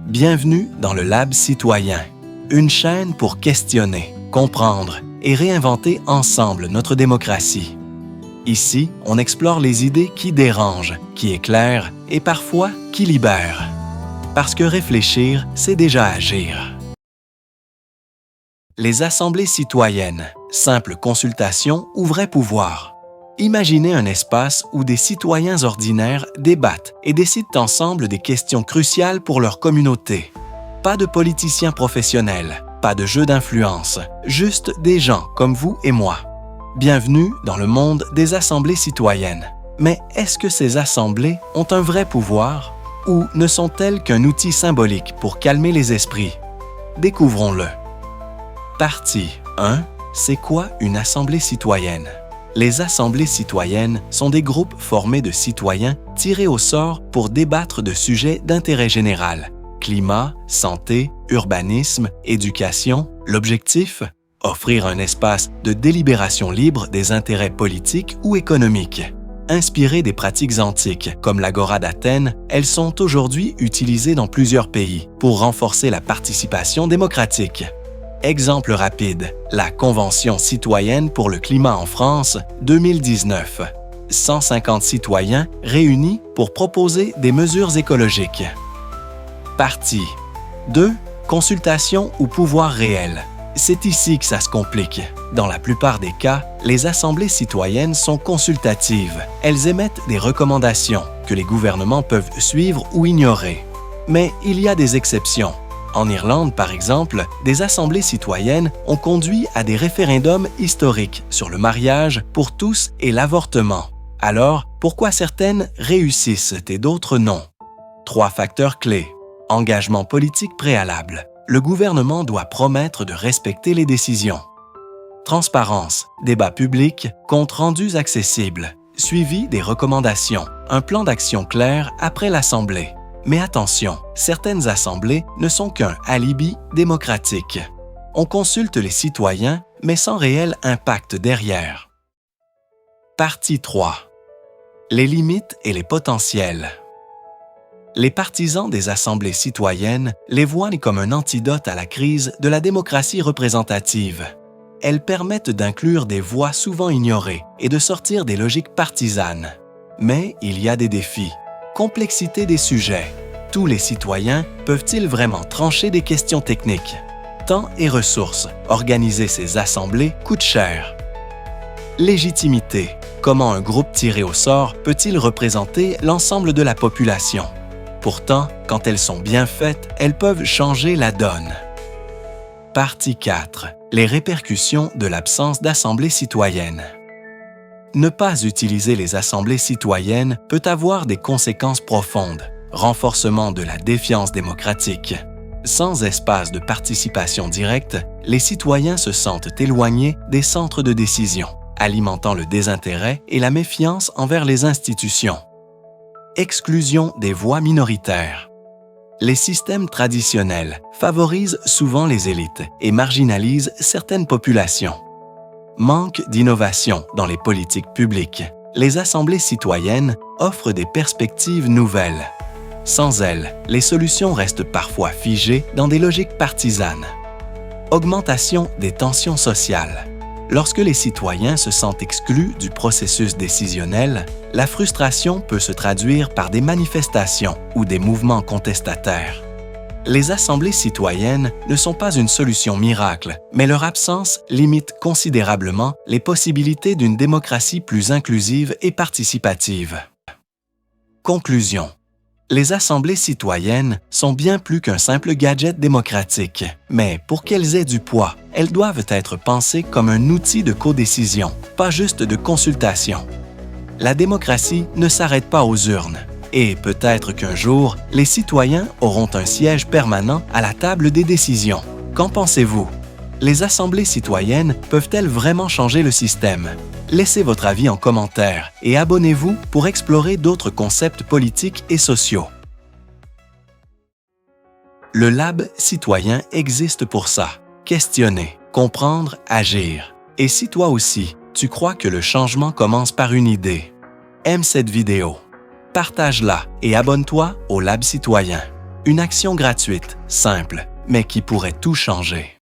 Bienvenue dans le Lab Citoyen, une chaîne pour questionner, comprendre et réinventer ensemble notre démocratie. Ici, on explore les idées qui dérangent, qui éclairent et parfois qui libèrent. Parce que réfléchir, c'est déjà agir. Les assemblées citoyennes, simple consultation ou vrai pouvoir. Imaginez un espace où des citoyens ordinaires débattent et décident ensemble des questions cruciales pour leur communauté. Pas de politiciens professionnels, pas de jeux d'influence, juste des gens comme vous et moi. Bienvenue dans le monde des assemblées citoyennes. Mais est-ce que ces assemblées ont un vrai pouvoir ou ne sont-elles qu'un outil symbolique pour calmer les esprits? Découvrons-le. Partie 1. C'est quoi une assemblée citoyenne? Les assemblées citoyennes sont des groupes formés de citoyens tirés au sort pour débattre de sujets d'intérêt général. Climat, santé, urbanisme, éducation. L'objectif? Offrir un espace de délibération libre des intérêts politiques ou économiques. Inspirées des pratiques antiques, comme l'Agora d'Athènes, elles sont aujourd'hui utilisées dans plusieurs pays pour renforcer la participation démocratique. Exemple rapide, la Convention citoyenne pour le climat en France, 2019. 150 citoyens réunis pour proposer des mesures écologiques. Partie 2. Consultation ou pouvoir réel. C'est ici que ça se complique. Dans la plupart des cas, les assemblées citoyennes sont consultatives. Elles émettent des recommandations que les gouvernements peuvent suivre ou ignorer. Mais il y a des exceptions. En Irlande, par exemple, des assemblées citoyennes ont conduit à des référendums historiques sur le mariage pour tous et l'avortement. Alors, pourquoi certaines réussissent et d'autres non? 3 facteurs clés. Engagement politique préalable. Le gouvernement doit promettre de respecter les décisions. Transparence, débat public, comptes rendus accessibles, suivi des recommandations, un plan d'action clair après l'Assemblée. Mais attention, certaines assemblées ne sont qu'un alibi démocratique. On consulte les citoyens, mais sans réel impact derrière. Partie 3. Les limites et les potentiels. Les partisans des assemblées citoyennes les voient comme un antidote à la crise de la démocratie représentative. Elles permettent d'inclure des voix souvent ignorées et de sortir des logiques partisanes. Mais il y a des défis. Complexité des sujets. Tous les citoyens peuvent-ils vraiment trancher des questions techniques? Temps et ressources. Organiser ces assemblées coûte cher. Légitimité. Comment un groupe tiré au sort peut-il représenter l'ensemble de la population? Pourtant, quand elles sont bien faites, elles peuvent changer la donne. Partie 4. Les répercussions de l'absence d'assemblées citoyennes. Ne pas utiliser les assemblées citoyennes peut avoir des conséquences profondes. Renforcement de la défiance démocratique. Sans espace de participation directe, les citoyens se sentent éloignés des centres de décision, alimentant le désintérêt et la méfiance envers les institutions. Exclusion des voix minoritaires. Les systèmes traditionnels favorisent souvent les élites et marginalisent certaines populations. Manque d'innovation dans les politiques publiques. Les assemblées citoyennes offrent des perspectives nouvelles. Sans elles, les solutions restent parfois figées dans des logiques partisanes. Augmentation des tensions sociales. Lorsque les citoyens se sentent exclus du processus décisionnel, la frustration peut se traduire par des manifestations ou des mouvements contestataires. Les assemblées citoyennes ne sont pas une solution miracle, mais leur absence limite considérablement les possibilités d'une démocratie plus inclusive et participative. Conclusion. Les assemblées citoyennes sont bien plus qu'un simple gadget démocratique, mais pour qu'elles aient du poids, elles doivent être pensées comme un outil de codécision, pas juste de consultation. La démocratie ne s'arrête pas aux urnes, et peut-être qu'un jour, les citoyens auront un siège permanent à la table des décisions. Qu'en pensez-vous? Les assemblées citoyennes peuvent-elles vraiment changer le système? Laissez votre avis en commentaire et abonnez-vous pour explorer d'autres concepts politiques et sociaux. Le Lab Citoyen existe pour ça. Questionner, comprendre, agir. Et si toi aussi, tu crois que le changement commence par une idée? Aime cette vidéo, partage-la et abonne-toi au Lab Citoyen. Une action gratuite, simple, mais qui pourrait tout changer.